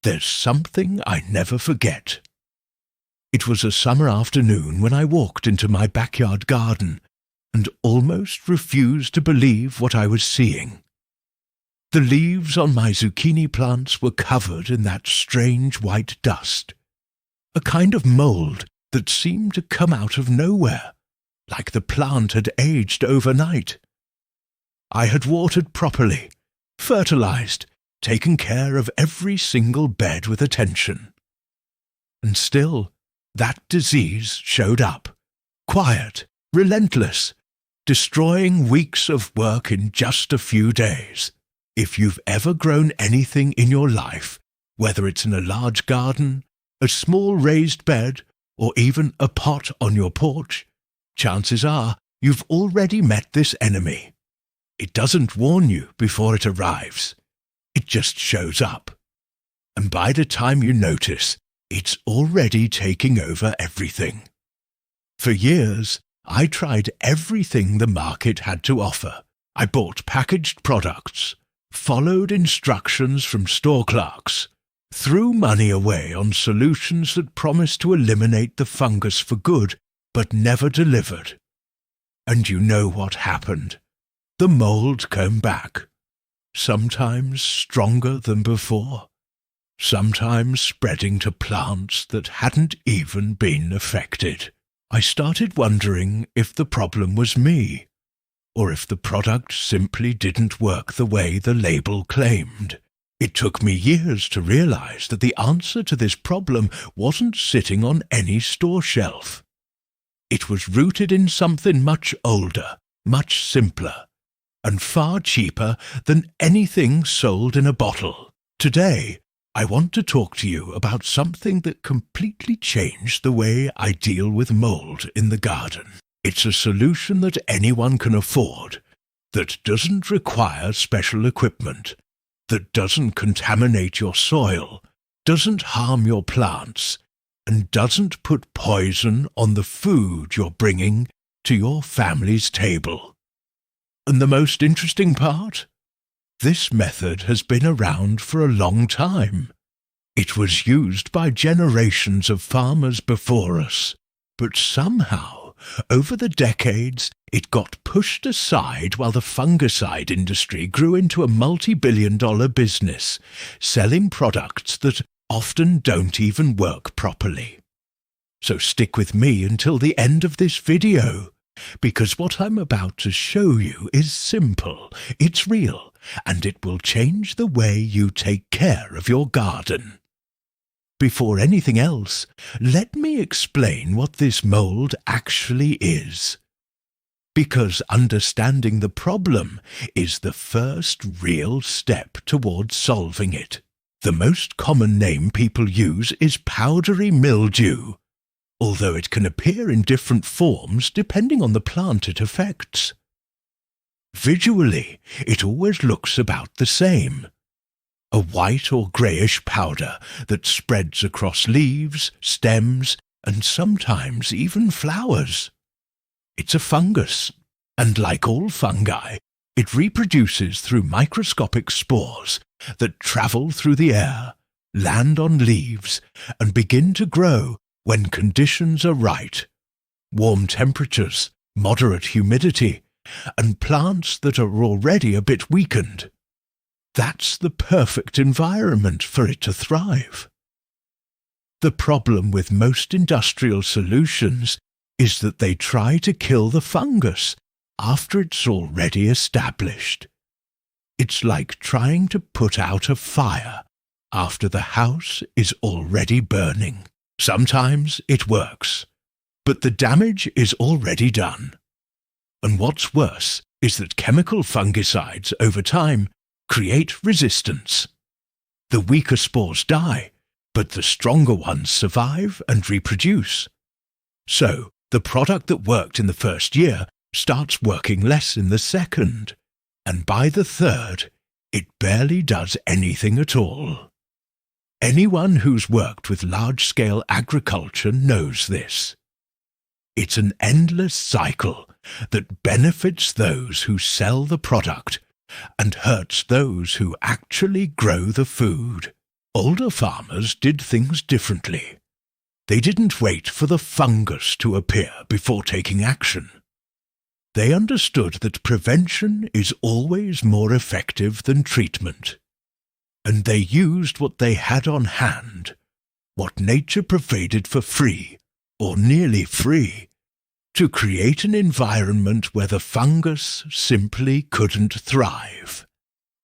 There's something I never forget. It was a summer afternoon when I walked into my backyard garden and almost refused to believe what I was seeing. The leaves on my zucchini plants were covered in that strange white dust, a kind of mould that seemed to come out of nowhere, like the plant had aged overnight. I had watered properly, fertilized, taken care of every single bed with attention. And still, that disease showed up, quiet, relentless, destroying weeks of work in just a few days. If you've ever grown anything in your life, whether it's in a large garden, a small raised bed, or even a pot on your porch, chances are you've already met this enemy. It doesn't warn you before it arrives. It just shows up. And by the time you notice, it's already taking over everything. For years, I tried everything the market had to offer. I bought packaged products, followed instructions from store clerks, threw money away on solutions that promised to eliminate the fungus for good, but never delivered. And you know what happened. The mold came back, sometimes stronger than before, sometimes spreading to plants that hadn't even been affected. I started wondering if the problem was me, or if the product simply didn't work the way the label claimed. It took me years to realize that the answer to this problem wasn't sitting on any store shelf. It was rooted in something much older, much simpler, and far cheaper than anything sold in a bottle. Today, I want to talk to you about something that completely changed the way I deal with mold in the garden. It's a solution that anyone can afford, that doesn't require special equipment, that doesn't contaminate your soil, doesn't harm your plants, and doesn't put poison on the food you're bringing to your family's table. And the most interesting part? This method has been around for a long time. It was used by generations of farmers before us, but somehow, over the decades, it got pushed aside while the fungicide industry grew into a multi-billion-dollar business, selling products that often don't even work properly. So stick with me until the end of this video, because what I'm about to show you is simple, it's real, and it will change the way you take care of your garden. Before anything else, let me explain what this mold actually is. Because understanding the problem is the first real step towards solving it. The most common name people use is powdery mildew, although it can appear in different forms depending on the plant it affects. Visually, it always looks about the same. A white or greyish powder that spreads across leaves, stems, and sometimes even flowers. It's a fungus, and like all fungi, it reproduces through microscopic spores that travel through the air, land on leaves, and begin to grow when conditions are right. Warm temperatures, moderate humidity, and plants that are already a bit weakened. That's the perfect environment for it to thrive. The problem with most industrial solutions is that they try to kill the fungus after it's already established. It's like trying to put out a fire after the house is already burning. Sometimes it works, but the damage is already done. And what's worse is that chemical fungicides over time create resistance. The weaker spores die, but the stronger ones survive and reproduce. So, the product that worked in the first year starts working less in the second, and by the third, it barely does anything at all. Anyone who's worked with large-scale agriculture knows this. It's an endless cycle that benefits those who sell the product and hurts those who actually grow the food. Older farmers did things differently. They didn't wait for the fungus to appear before taking action. They understood that prevention is always more effective than treatment, and they used what they had on hand, what nature provided for free, or nearly free, to create an environment where the fungus simply couldn't thrive.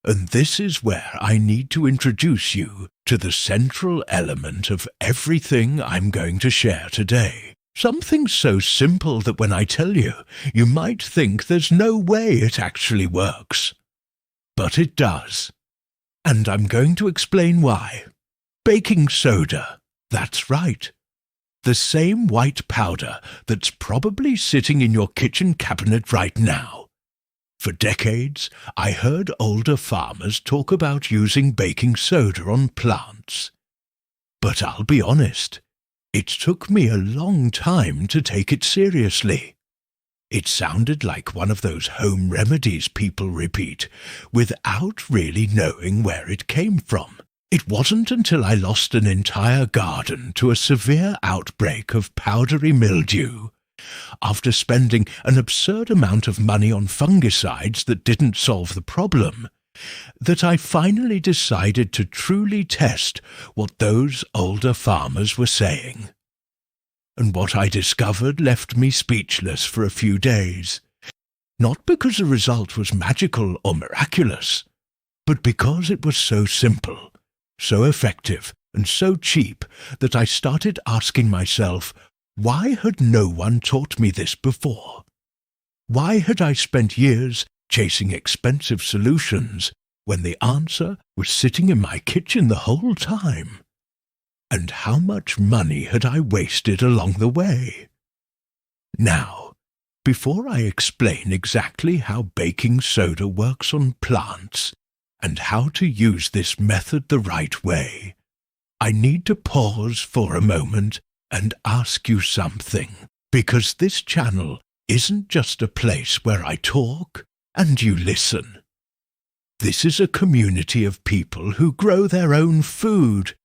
And this is where I need to introduce you to the central element of everything I'm going to share today. Something so simple that when I tell you, you might think there's no way it actually works. But it does. And I'm going to explain why. Baking soda, that's right. The same white powder that's probably sitting in your kitchen cabinet right now. For decades, I heard older farmers talk about using baking soda on plants. But I'll be honest, it took me a long time to take it seriously. It sounded like one of those home remedies people repeat, without really knowing where it came from. It wasn't until I lost an entire garden to a severe outbreak of powdery mildew, after spending an absurd amount of money on fungicides that didn't solve the problem, that I finally decided to truly test what those older farmers were saying. And what I discovered left me speechless for a few days, not because the result was magical or miraculous, but because it was so simple, so effective, and so cheap that I started asking myself, why had no one taught me this before? Why had I spent years chasing expensive solutions when the answer was sitting in my kitchen the whole time? And how much money had I wasted along the way? Now, before I explain exactly how baking soda works on plants and how to use this method the right way, I need to pause for a moment and ask you something, because this channel isn't just a place where I talk and you listen. This is a community of people who grow their own food,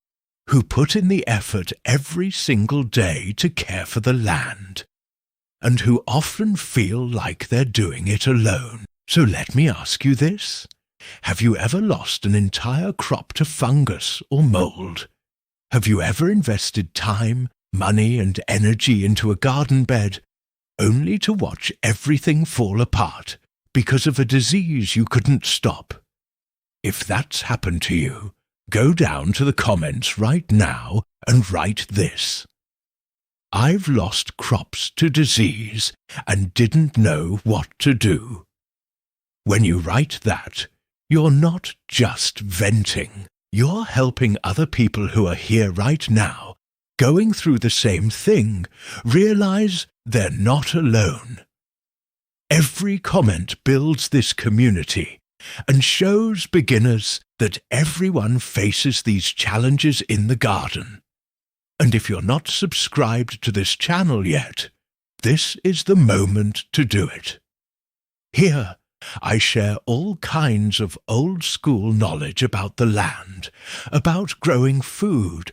who put in the effort every single day to care for the land, and who often feel like they're doing it alone. So let me ask you this. Have you ever lost an entire crop to fungus or mold? Have you ever invested time, money and energy into a garden bed, only to watch everything fall apart because of a disease you couldn't stop? If that's happened to you, go down to the comments right now and write this. I've lost crops to disease and didn't know what to do. When you write that, you're not just venting. You're helping other people who are here right now, going through the same thing, realize they're not alone. Every comment builds this community and shows beginners that everyone faces these challenges in the garden. And if you're not subscribed to this channel yet, this is the moment to do it. Here, I share all kinds of old-school knowledge about the land, about growing food,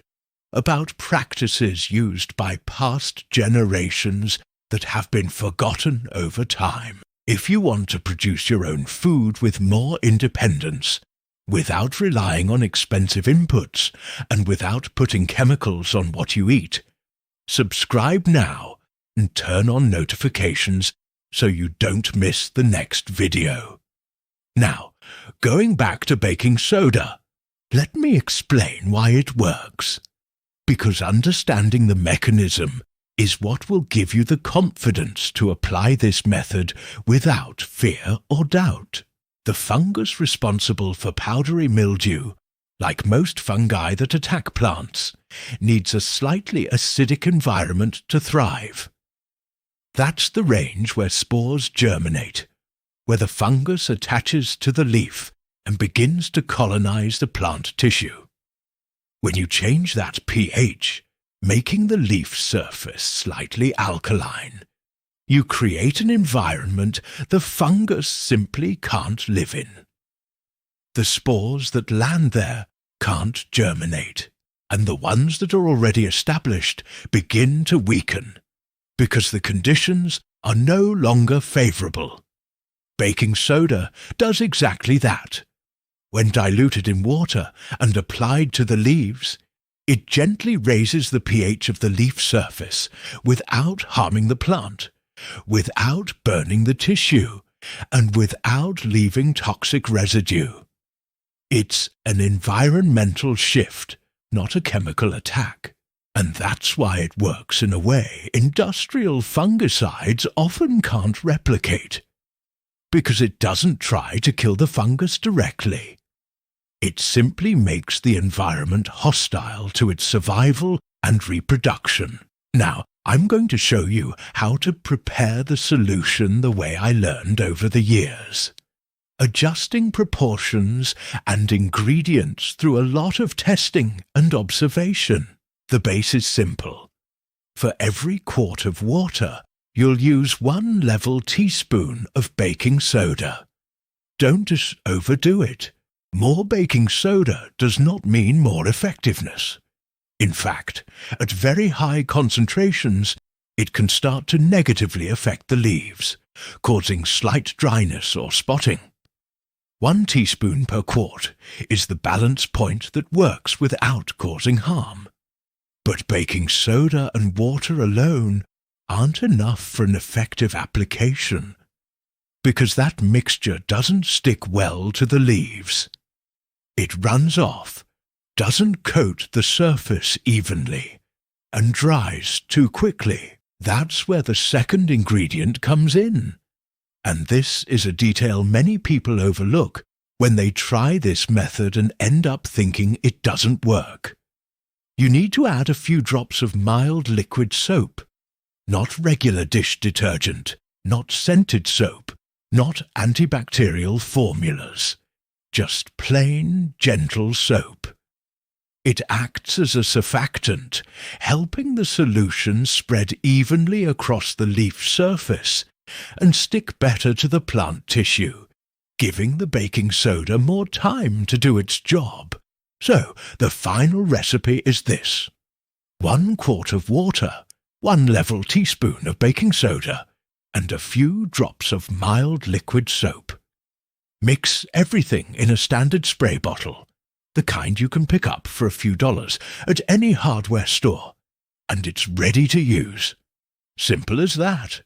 about practices used by past generations that have been forgotten over time. If you want to produce your own food with more independence, without relying on expensive inputs and without putting chemicals on what you eat, subscribe now and turn on notifications so you don't miss the next video. Now, going back to baking soda, let me explain why it works. Because understanding the mechanism is what will give you the confidence to apply this method without fear or doubt. The fungus responsible for powdery mildew, like most fungi that attack plants, needs a slightly acidic environment to thrive. That's the range where spores germinate, where the fungus attaches to the leaf and begins to colonize the plant tissue. When you change that pH, making the leaf surface slightly alkaline, you create an environment the fungus simply can't live in. The spores that land there can't germinate, and the ones that are already established begin to weaken, because the conditions are no longer favourable. Baking soda does exactly that. When diluted in water and applied to the leaves, it gently raises the pH of the leaf surface without harming the plant, without burning the tissue, and without leaving toxic residue. It's an environmental shift, not a chemical attack. And that's why it works in a way industrial fungicides often can't replicate. Because it doesn't try to kill the fungus directly. It simply makes the environment hostile to its survival and reproduction. Now, I'm going to show you how to prepare the solution the way I learned over the years. Adjusting proportions and ingredients through a lot of testing and observation. The base is simple. For every quart of water, you'll use 1 level teaspoon of baking soda. Don't just overdo it. More baking soda does not mean more effectiveness. In fact, at very high concentrations, it can start to negatively affect the leaves, causing slight dryness or spotting. 1 teaspoon per quart is the balance point that works without causing harm. But baking soda and water alone aren't enough for an effective application, because that mixture doesn't stick well to the leaves. It runs off, doesn't coat the surface evenly, and dries too quickly. That's where the second ingredient comes in. And this is a detail many people overlook when they try this method and end up thinking it doesn't work. You need to add a few drops of mild liquid soap, not regular dish detergent, not scented soap, not antibacterial formulas, just plain, gentle soap. It acts as a surfactant, helping the solution spread evenly across the leaf surface and stick better to the plant tissue, giving the baking soda more time to do its job. So, the final recipe is this. 1 quart of water, 1 level teaspoon of baking soda, and a few drops of mild liquid soap. Mix everything in a standard spray bottle, the kind you can pick up for a few dollars at any hardware store, and it's ready to use. Simple as that.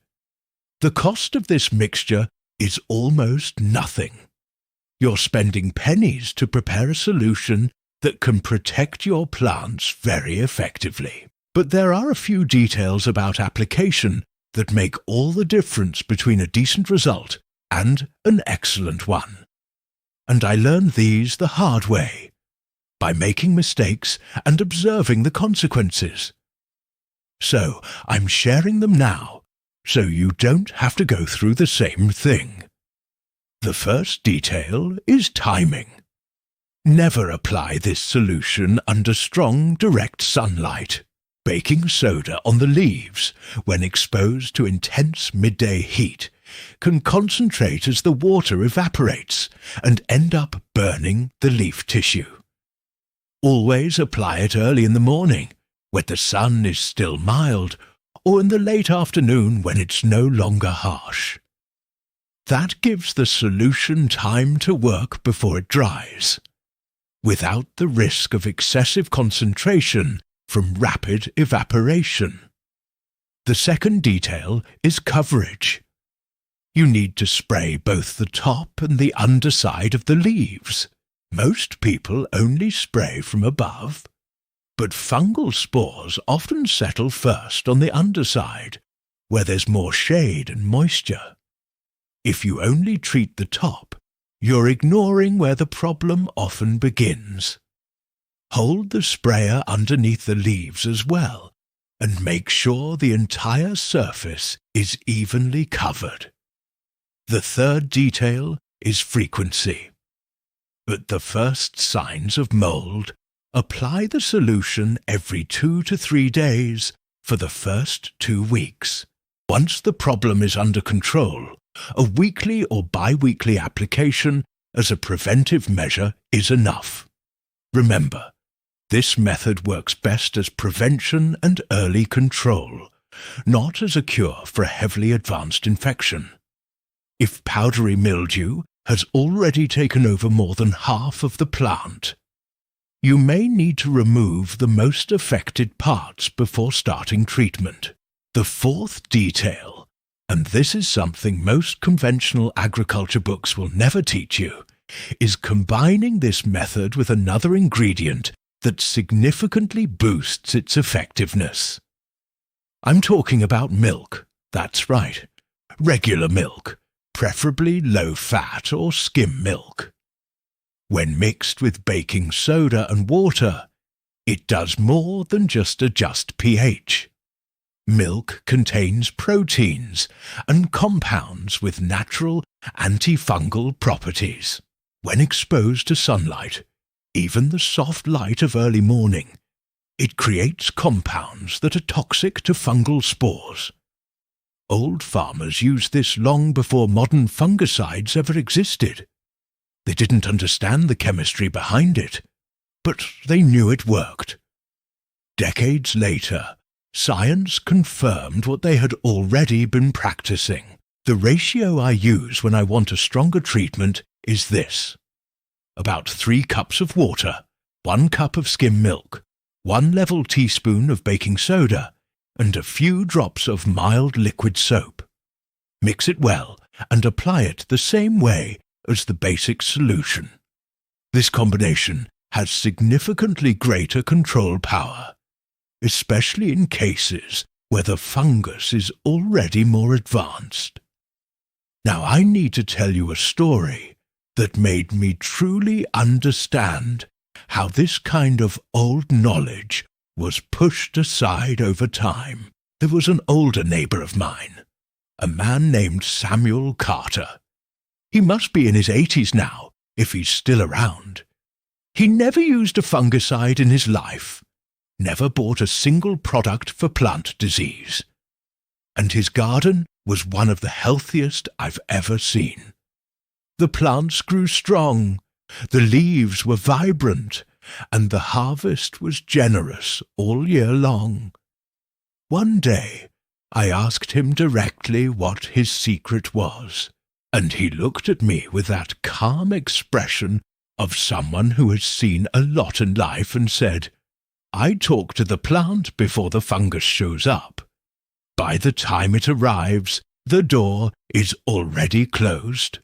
The cost of this mixture is almost nothing. You're spending pennies to prepare a solution that can protect your plants very effectively. But there are a few details about application that make all the difference between a decent result and an excellent one. And I learned these the hard way, by making mistakes and observing the consequences. So I'm sharing them now, so you don't have to go through the same thing. The first detail is timing. Never apply this solution under strong direct sunlight. Baking soda on the leaves, when exposed to intense midday heat, can concentrate as the water evaporates and end up burning the leaf tissue. Always apply it early in the morning, when the sun is still mild, or in the late afternoon when it's no longer harsh. That gives the solution time to work before it dries, without the risk of excessive concentration from rapid evaporation. The second detail is coverage. You need to spray both the top and the underside of the leaves. Most people only spray from above, but fungal spores often settle first on the underside, where there's more shade and moisture. If you only treat the top, you're ignoring where the problem often begins. Hold the sprayer underneath the leaves as well, and make sure the entire surface is evenly covered. The third detail is frequency. At the first signs of mold, apply the solution every 2 to 3 days for the first 2 weeks. Once the problem is under control, a weekly or bi-weekly application as a preventive measure is enough. Remember, this method works best as prevention and early control, not as a cure for a heavily advanced infection. If powdery mildew has already taken over more than half of the plant, you may need to remove the most affected parts before starting treatment. The fourth detail, and this is something most conventional agriculture books will never teach you, is combining this method with another ingredient that significantly boosts its effectiveness. I'm talking about milk, that's right, regular milk, preferably low-fat or skim milk. When mixed with baking soda and water, it does more than just adjust pH. Milk contains proteins and compounds with natural antifungal properties. When exposed to sunlight, even the soft light of early morning, it creates compounds that are toxic to fungal spores. Old farmers used this long before modern fungicides ever existed. They didn't understand the chemistry behind it, but they knew it worked. Decades later, science confirmed what they had already been practicing. The ratio I use when I want a stronger treatment is this: about 3 cups of water, 1 cup of skim milk, 1 level teaspoon of baking soda, and a few drops of mild liquid soap. Mix it well and apply it the same way as the basic solution. This combination has significantly greater control power, especially in cases where the fungus is already more advanced. Now I need to tell you a story that made me truly understand how this kind of old knowledge was pushed aside over time. There was an older neighbor of mine, a man named Samuel Carter. He must be in his 80s now, if he's still around. He never used a fungicide in his life, never bought a single product for plant disease. And his garden was one of the healthiest I've ever seen. The plants grew strong, the leaves were vibrant, and the harvest was generous all year long. One day, I asked him directly what his secret was, and he looked at me with that calm expression of someone who has seen a lot in life and said, "I talk to the plant before the fungus shows up. By the time it arrives, the door is already closed."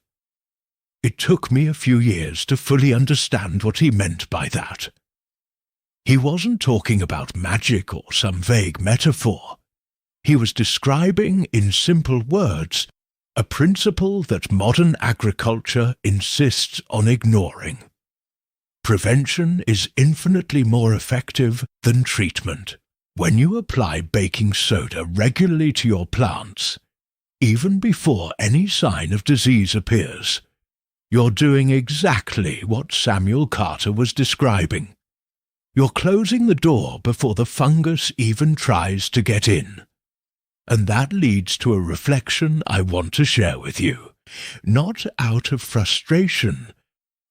It took me a few years to fully understand what he meant by that. He wasn't talking about magic or some vague metaphor. He was describing, in simple words, a principle that modern agriculture insists on ignoring. Prevention is infinitely more effective than treatment. When you apply baking soda regularly to your plants, even before any sign of disease appears, you're doing exactly what Samuel Carter was describing. You're closing the door before the fungus even tries to get in. And that leads to a reflection I want to share with you, not out of frustration,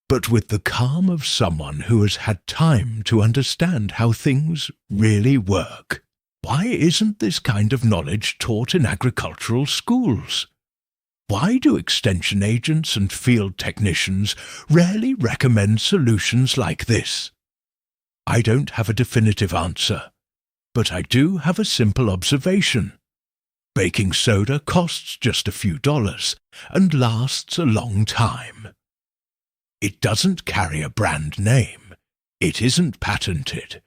but with the calm of someone who has had time to understand how things really work. Why isn't this kind of knowledge taught in agricultural schools? Why do extension agents and field technicians rarely recommend solutions like this? I don't have a definitive answer, but I do have a simple observation. Baking soda costs just a few dollars and lasts a long time. It doesn't carry a brand name, it isn't patented,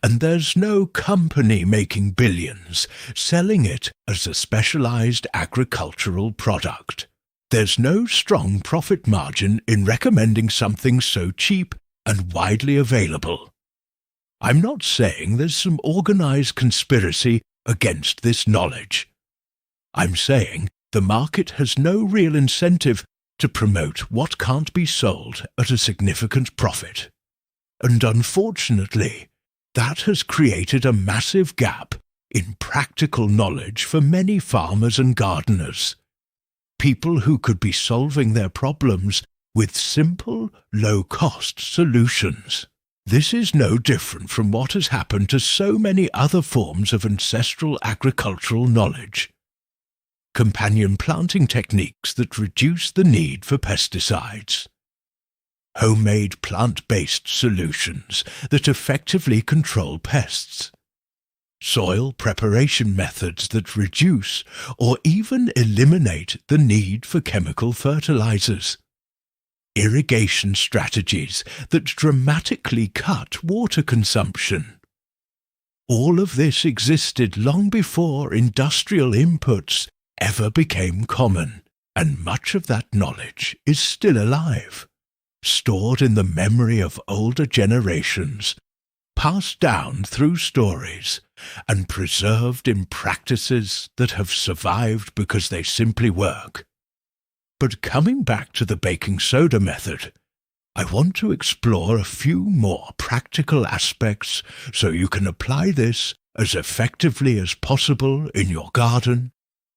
and there's no company making billions selling it as a specialized agricultural product. There's no strong profit margin in recommending something so cheap and widely available. I'm not saying there's some organized conspiracy against this knowledge. I'm saying the market has no real incentive to promote what can't be sold at a significant profit. And unfortunately, that has created a massive gap in practical knowledge for many farmers and gardeners. People who could be solving their problems with simple, low-cost solutions. This is no different from what has happened to so many other forms of ancestral agricultural knowledge. Companion planting techniques that reduce the need for pesticides. Homemade plant-based solutions that effectively control pests. Soil preparation methods that reduce or even eliminate the need for chemical fertilizers. Irrigation strategies that dramatically cut water consumption. All of this existed long before industrial inputs ever became common, and much of that knowledge is still alive, stored in the memory of older generations, passed down through stories, and preserved in practices that have survived because they simply work. But coming back to the baking soda method, I want to explore a few more practical aspects so you can apply this as effectively as possible in your garden,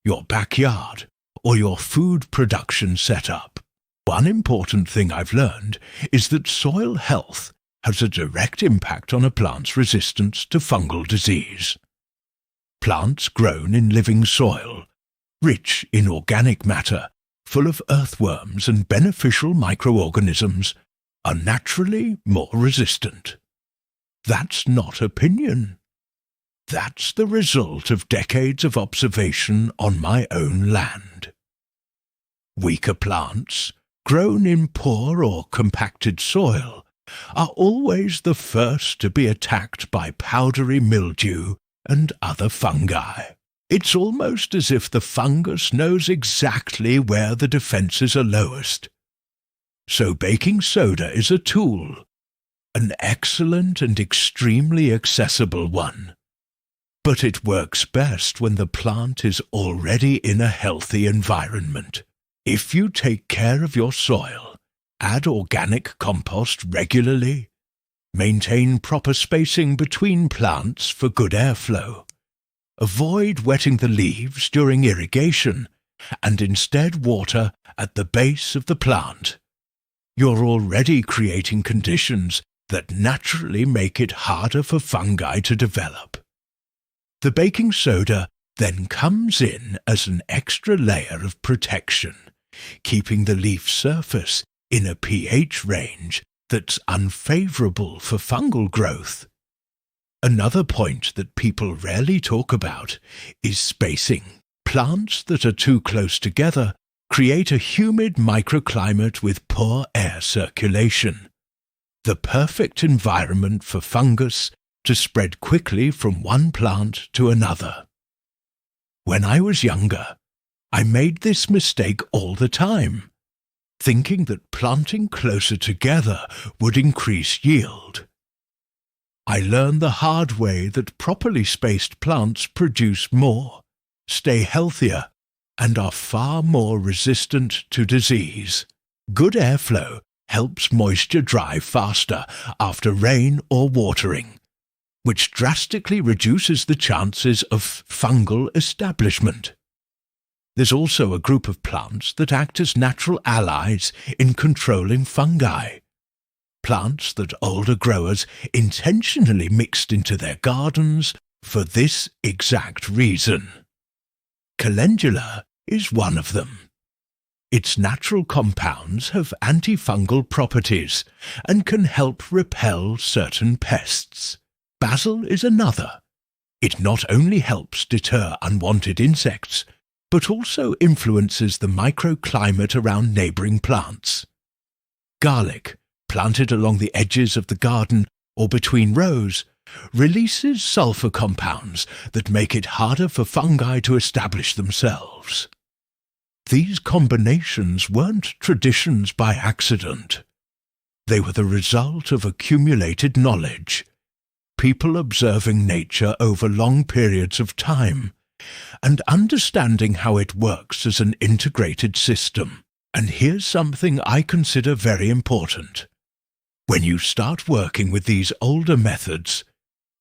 your backyard, or your food production setup. One important thing I've learned is that soil health has a direct impact on a plant's resistance to fungal disease. Plants grown in living soil, rich in organic matter, full of earthworms and beneficial microorganisms, are naturally more resistant. That's not opinion. That's the result of decades of observation on my own land. Weaker plants, grown in poor or compacted soil, are always the first to be attacked by powdery mildew and other fungi. It's almost as if the fungus knows exactly where the defenses are lowest. So baking soda is a tool, an excellent and extremely accessible one. But it works best when the plant is already in a healthy environment. If you take care of your soil, add organic compost regularly, maintain proper spacing between plants for good airflow, avoid wetting the leaves during irrigation, and instead water at the base of the plant, you're already creating conditions that naturally make it harder for fungi to develop. The baking soda then comes in as an extra layer of protection, keeping the leaf surface in a pH range that's unfavorable for fungal growth. Another point that people rarely talk about is spacing. Plants that are too close together create a humid microclimate with poor air circulation, the perfect environment for fungus to spread quickly from one plant to another. When I was younger, I made this mistake all the time, thinking that planting closer together would increase yield. I learned the hard way that properly spaced plants produce more, stay healthier, and are far more resistant to disease. Good airflow helps moisture dry faster after rain or watering, which drastically reduces the chances of fungal establishment. There's also a group of plants that act as natural allies in controlling fungi. Plants that older growers intentionally mixed into their gardens for this exact reason. Calendula is one of them. Its natural compounds have antifungal properties and can help repel certain pests. Basil is another. It not only helps deter unwanted insects, but also influences the microclimate around neighbouring plants. Garlic, planted along the edges of the garden or between rows, releases sulfur compounds that make it harder for fungi to establish themselves. These combinations weren't traditions by accident. They were the result of accumulated knowledge, people observing nature over long periods of time, and understanding how it works as an integrated system. And here's something I consider very important. When you start working with these older methods,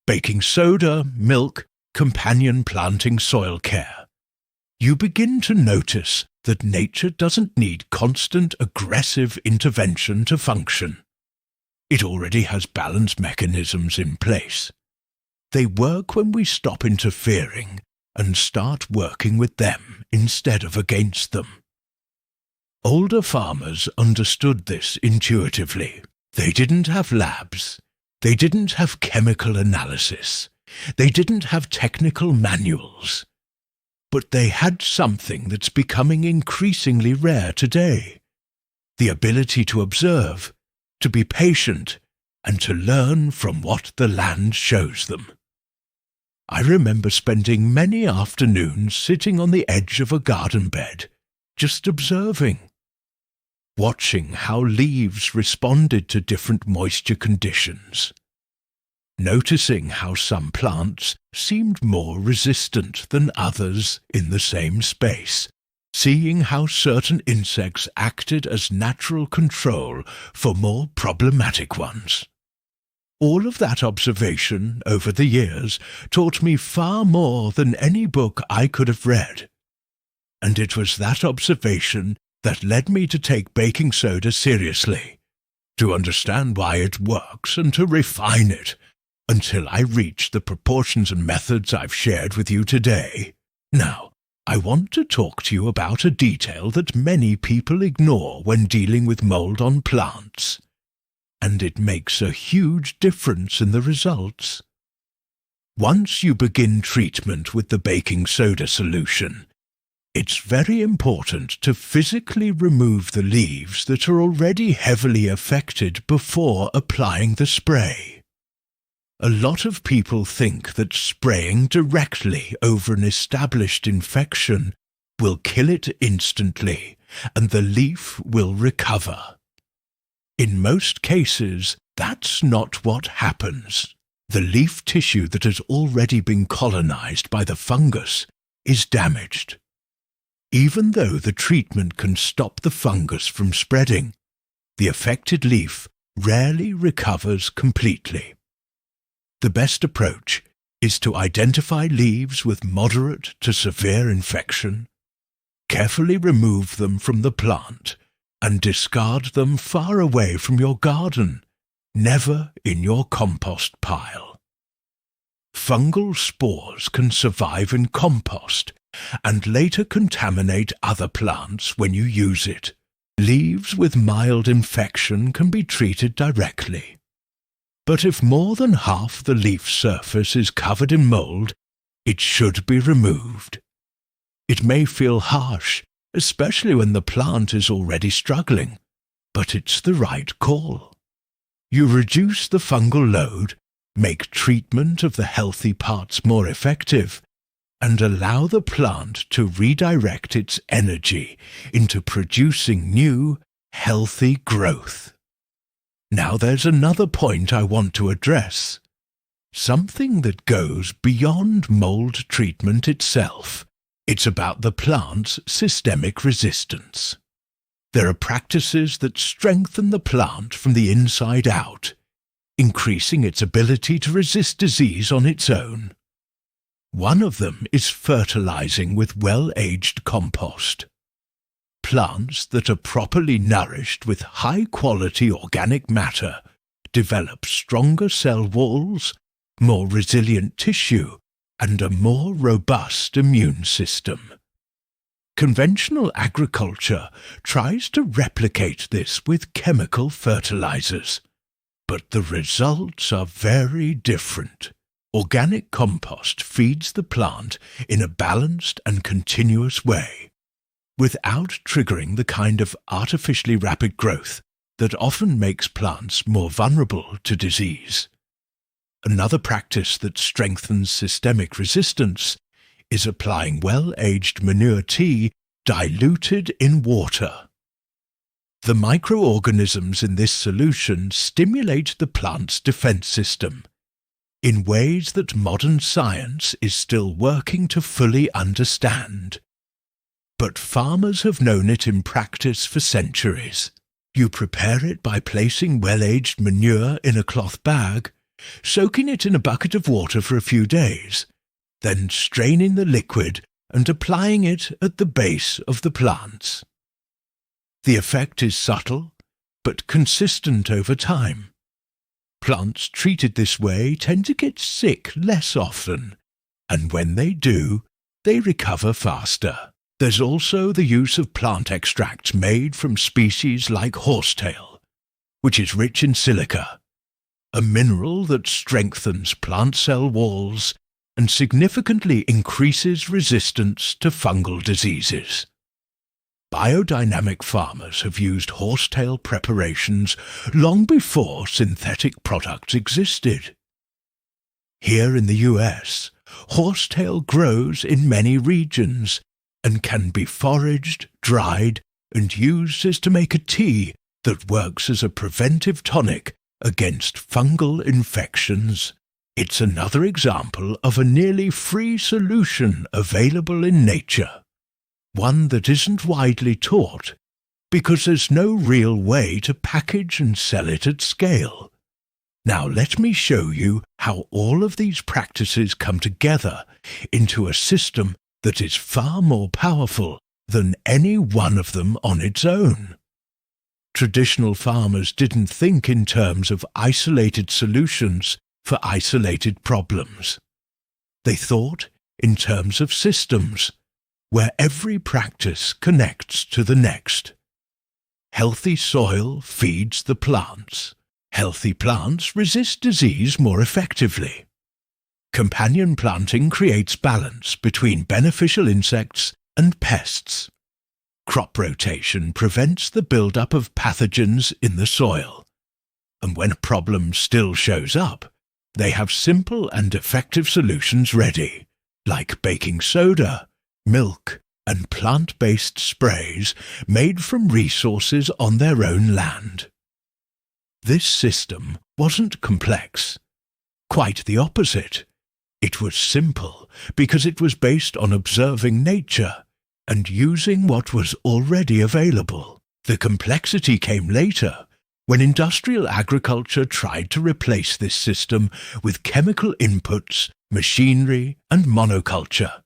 baking soda, milk, companion planting, soil care, you begin to notice that nature doesn't need constant aggressive intervention to function. It already has balance mechanisms in place. They work when we stop interfering and start working with them instead of against them. Older farmers understood this intuitively. They didn't have labs. They didn't have chemical analysis. They didn't have technical manuals. But they had something that's becoming increasingly rare today: the ability to observe, to be patient, and to learn from what the land shows them. I remember spending many afternoons sitting on the edge of a garden bed, just observing, watching how leaves responded to different moisture conditions, noticing how some plants seemed more resistant than others in the same space, seeing how certain insects acted as natural control for more problematic ones. All of that observation over the years taught me far more than any book I could have read. And it was that observation that led me to take baking soda seriously, to understand why it works and to refine it, until I reached the proportions and methods I've shared with you today. Now, I want to talk to you about a detail that many people ignore when dealing with mold on plants, and it makes a huge difference in the results. Once you begin treatment with the baking soda solution, it's very important to physically remove the leaves that are already heavily affected before applying the spray. A lot of people think that spraying directly over an established infection will kill it instantly and the leaf will recover. In most cases, that's not what happens. The leaf tissue that has already been colonized by the fungus is damaged. Even though the treatment can stop the fungus from spreading, the affected leaf rarely recovers completely. The best approach is to identify leaves with moderate to severe infection, carefully remove them from the plant, and discard them far away from your garden, never in your compost pile. Fungal spores can survive in compost and later contaminate other plants when you use it. Leaves with mild infection can be treated directly. But if more than half the leaf surface is covered in mold, it should be removed. It may feel harsh, especially when the plant is already struggling, but it's the right call. You reduce the fungal load, make treatment of the healthy parts more effective, and allow the plant to redirect its energy into producing new, healthy growth. Now there's another point I want to address, something that goes beyond mold treatment itself. It's about the plant's systemic resistance. There are practices that strengthen the plant from the inside out, increasing its ability to resist disease on its own. One of them is fertilizing with well-aged compost. Plants that are properly nourished with high-quality organic matter develop stronger cell walls, more resilient tissue, and a more robust immune system. Conventional agriculture tries to replicate this with chemical fertilizers, but the results are very different. Organic compost feeds the plant in a balanced and continuous way, without triggering the kind of artificially rapid growth that often makes plants more vulnerable to disease. Another practice that strengthens systemic resistance is applying well-aged manure tea diluted in water. The microorganisms in this solution stimulate the plant's defense system in ways that modern science is still working to fully understand. But farmers have known it in practice for centuries. You prepare it by placing well-aged manure in a cloth bag, soaking it in a bucket of water for a few days, then straining the liquid and applying it at the base of the plants. The effect is subtle, but consistent over time. Plants treated this way tend to get sick less often, and when they do, they recover faster. There's also the use of plant extracts made from species like horsetail, which is rich in silica, a mineral that strengthens plant cell walls and significantly increases resistance to fungal diseases. Biodynamic farmers have used horsetail preparations long before synthetic products existed. Here in the US, horsetail grows in many regions and can be foraged, dried, and used as to make a tea that works as a preventive tonic against fungal infections. It's another example of a nearly free solution available in nature, one that isn't widely taught because there's no real way to package and sell it at scale. Now let me show you how all of these practices come together into a system that is far more powerful than any one of them on its own. Traditional farmers didn't think in terms of isolated solutions for isolated problems. They thought in terms of systems, where every practice connects to the next. Healthy soil feeds the plants. Healthy plants resist disease more effectively. Companion planting creates balance between beneficial insects and pests. Crop rotation prevents the buildup of pathogens in the soil. And when a problem still shows up, they have simple and effective solutions ready, like baking soda, milk, and plant-based sprays made from resources on their own land. This system wasn't complex. Quite the opposite. It was simple because it was based on observing nature and using what was already available. The complexity came later, when industrial agriculture tried to replace this system with chemical inputs, machinery, and monoculture.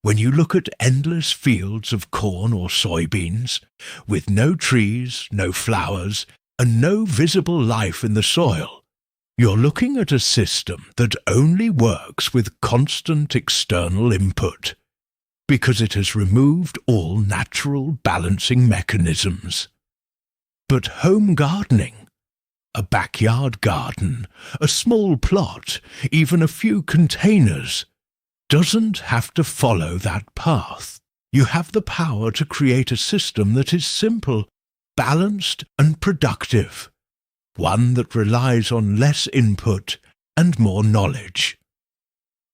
When you look at endless fields of corn or soybeans, with no trees, no flowers, and no visible life in the soil, you're looking at a system that only works with constant external input, because it has removed all natural balancing mechanisms. But home gardening, a backyard garden, a small plot, even a few containers, doesn't have to follow that path. You have the power to create a system that is simple, balanced, and productive, one that relies on less input and more knowledge.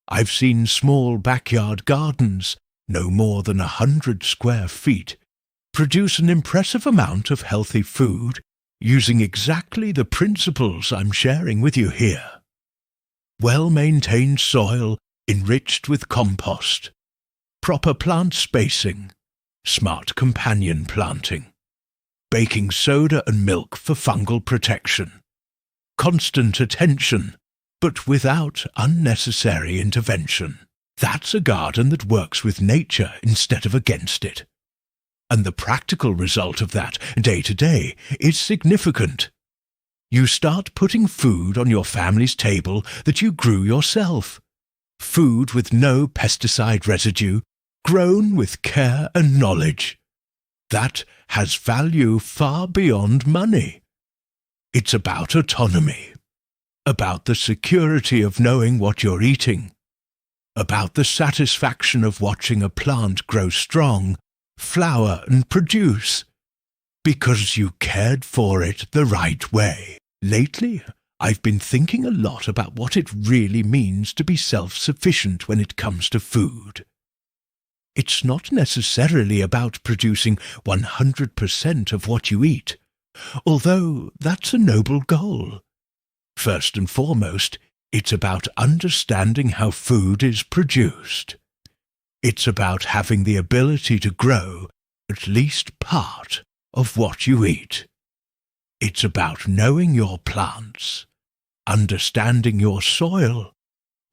I've seen small backyard gardens, no more than 100 square feet, produce an impressive amount of healthy food using exactly the principles I'm sharing with you here. Well-maintained soil enriched with compost, proper plant spacing, smart companion planting, baking soda and milk for fungal protection, constant attention, but without unnecessary intervention. That's a garden that works with nature instead of against it. And the practical result of that, day to day, is significant. You start putting food on your family's table that you grew yourself. Food with no pesticide residue, grown with care and knowledge. That has value far beyond money. It's about autonomy, about the security of knowing what you're eating, about the satisfaction of watching a plant grow strong, flower and produce, because you cared for it the right way. Lately, I've been thinking a lot about what it really means to be self-sufficient when it comes to food. It's not necessarily about producing 100% of what you eat, although that's a noble goal. First and foremost, it's about understanding how food is produced. It's about having the ability to grow at least part of what you eat. It's about knowing your plants, understanding your soil,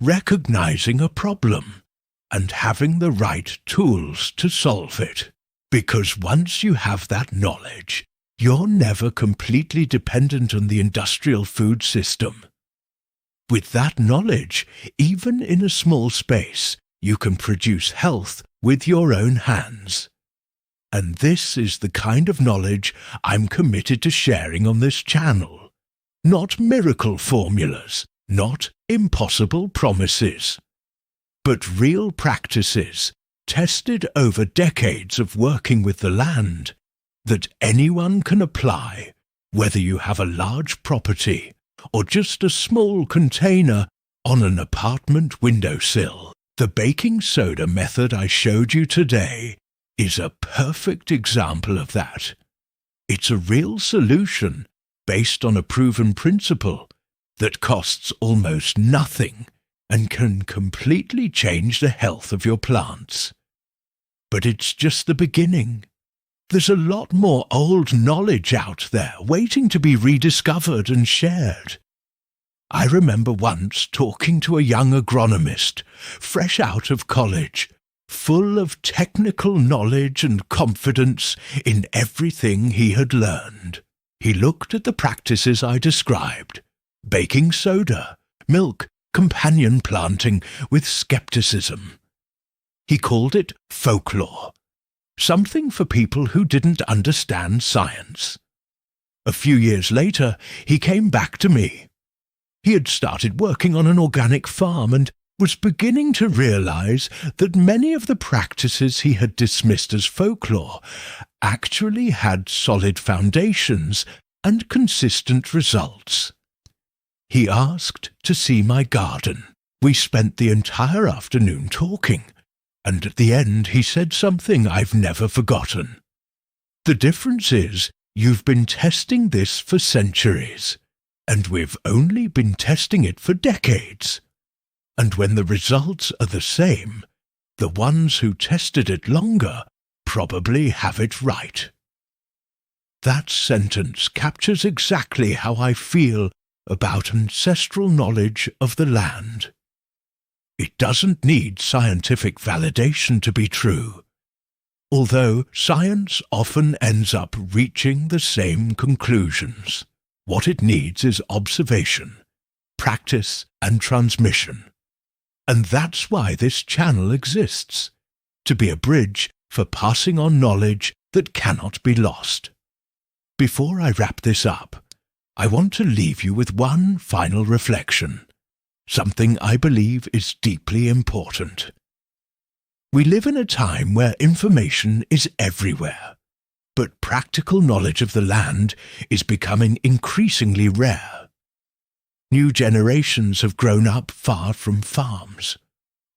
recognizing a problem, and having the right tools to solve it. Because once you have that knowledge, you're never completely dependent on the industrial food system. With that knowledge, even in a small space, you can produce health with your own hands. And this is the kind of knowledge I'm committed to sharing on this channel. Not miracle formulas, not impossible promises, but real practices tested over decades of working with the land that anyone can apply, whether you have a large property or just a small container on an apartment windowsill. The baking soda method I showed you today is a perfect example of that. It's a real solution based on a proven principle that costs almost nothing and can completely change the health of your plants. But it's just the beginning. There's a lot more old knowledge out there waiting to be rediscovered and shared. I remember once talking to a young agronomist, fresh out of college, full of technical knowledge and confidence in everything he had learned. He looked at the practices I described, baking soda, milk, companion planting, with skepticism. He called it folklore, something for people who didn't understand science. A few years later, he came back to me. He had started working on an organic farm and was beginning to realize that many of the practices he had dismissed as folklore actually had solid foundations and consistent results. He asked to see my garden. We spent the entire afternoon talking, and at the end he said something I've never forgotten. The difference is, you've been testing this for centuries, and we've only been testing it for decades. And when the results are the same, the ones who tested it longer probably have it right. That sentence captures exactly how I feel about ancestral knowledge of the land. It doesn't need scientific validation to be true, although science often ends up reaching the same conclusions. What it needs is observation, practice, and transmission. And that's why this channel exists, to be a bridge for passing on knowledge that cannot be lost. Before I wrap this up, I want to leave you with one final reflection, something I believe is deeply important. We live in a time where information is everywhere, but practical knowledge of the land is becoming increasingly rare. New generations have grown up far from farms,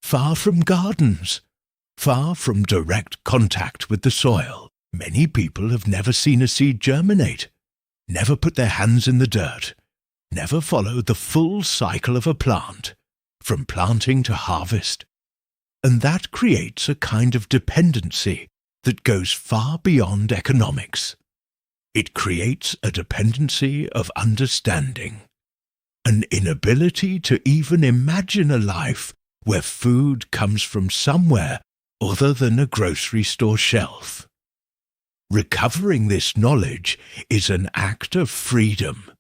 far from gardens, far from direct contact with the soil. Many people have never seen a seed germinate, never put their hands in the dirt, never followed the full cycle of a plant, from planting to harvest. And that creates a kind of dependency that goes far beyond economics. It creates a dependency of understanding, an inability to even imagine a life where food comes from somewhere other than a grocery store shelf. Recovering this knowledge is an act of freedom.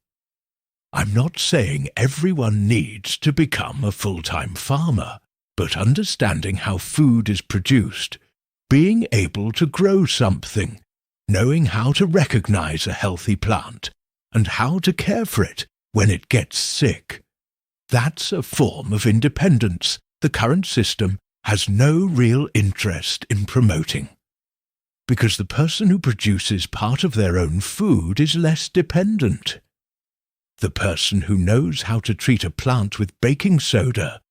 I'm not saying everyone needs to become a full-time farmer, but understanding how food is produced, being able to grow something, knowing how to recognize a healthy plant, and how to care for it when it gets sick, that's a form of independence the current system has no real interest in promoting. Because the person who produces part of their own food is less dependent. The person who knows how to treat a plant with baking soda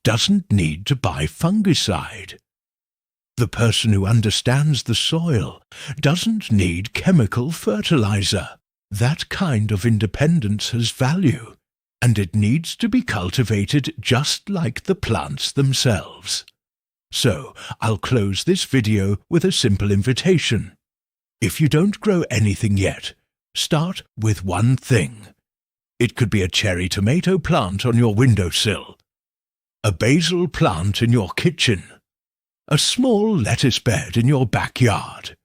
doesn't need to buy fungicide. The person who understands the soil doesn't need chemical fertilizer. That kind of independence has value, and it needs to be cultivated just like the plants themselves. So, I'll close this video with a simple invitation. If you don't grow anything yet, start with one thing. It could be a cherry tomato plant on your windowsill, a basil plant in your kitchen, a small lettuce bed in your backyard.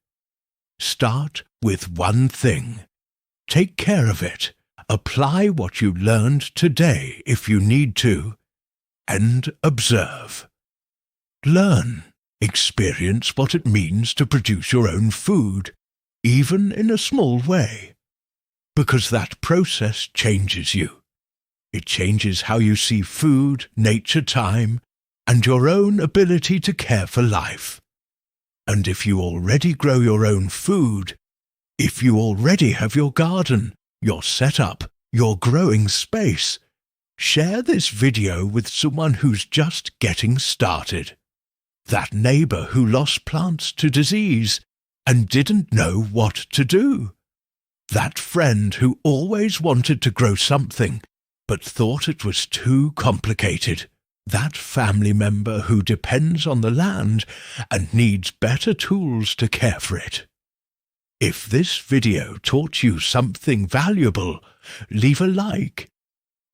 Start with one thing. Take care of it. Apply what you learned today if you need to, and observe. Learn. Experience what it means to produce your own food, even in a small way. Because that process changes you. It changes how you see food, nature, time, and your own ability to care for life. And if you already grow your own food, if you already have your garden, your setup, your growing space, share this video with someone who's just getting started. That neighbor who lost plants to disease and didn't know what to do. That friend who always wanted to grow something but thought it was too complicated. That family member who depends on the land and needs better tools to care for it. If this video taught you something valuable, leave a like.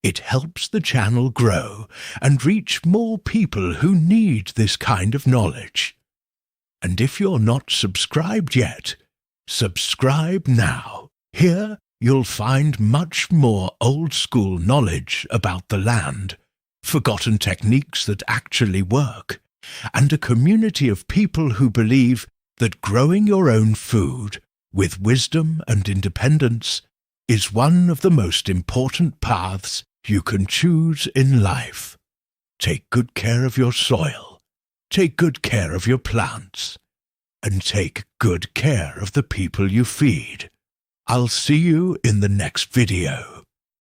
It helps the channel grow and reach more people who need this kind of knowledge. And if you're not subscribed yet, subscribe now. Here you'll find much more old-school knowledge about the land, forgotten techniques that actually work, and a community of people who believe that growing your own food with wisdom and independence is one of the most important paths you can choose in life. Take good care of your soil, take good care of your plants, and take good care of the people you feed. I'll see you in the next video.